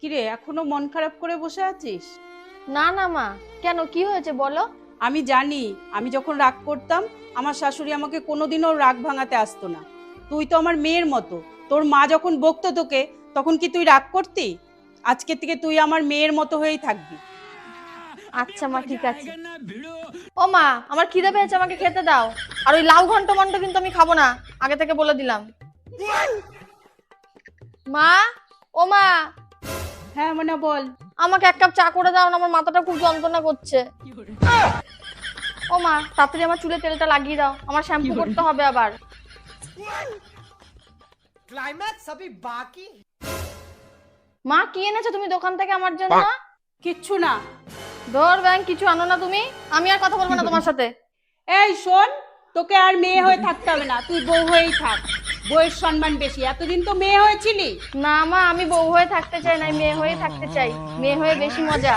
কিরে, এখনো মন খারাপ করে বসে আছিস? না না মা, কেন, কি হয়েছে বলো। আমি জানি, আমি যখন রাগ করতাম আমার শাশুড়ি আমাকে কোনোদিনও রাগ ভাঙাতে আসতো না। তুই তো আমার মেয়ের মতো, তোর মা যখন বকতো তোকে তখন কি তুই রাগ করতি? আজকে থেকে তুই আমার মেয়ের মতো হয়েই থাকবি। আচ্ছা মা, ঠিক আছে। ও মা, আমার খিদে পেয়েছে, আমাকে খেতে দাও। আর ওই লাউ ঘন্ট মন্ট কিন্তু আমি খাবো না, আগে থেকে বলে দিলাম। মা, ও মা, হ্যাঁ মনে বল। আমাকে এক কাপ চা করে দাও না, আমার মাথাটা খুব যন্ত্রণা করছে। ও মা, তাড়াতাড়ি আমার চুলে তেলটা লাগিয়ে দাও, আমার শ্যাম্পু করতে হবে আবার। क्लाइमैक्स अभी बाकी। মা, কি এনেছো তুমি দোকান থেকে আমার জন্য? কিচ্ছু না। ধর ব্যাং, কিছু আনো না তুমি, আমি আর কথা বলবো না তোমার সাথে। এই শোন, তোকে আর মেয়ে হয়ে থাকতে হবে না, তুই বউ হয়েই থাক। বউয়ের সম্মান বেশি, এতদিন তো মেয়ে হয়েছিলি। না মা, আমি বউ হয়ে থাকতে চাই না, মেয়ে হয়ে থাকতে চাই, মেয়ে হয়ে বেশি মজা।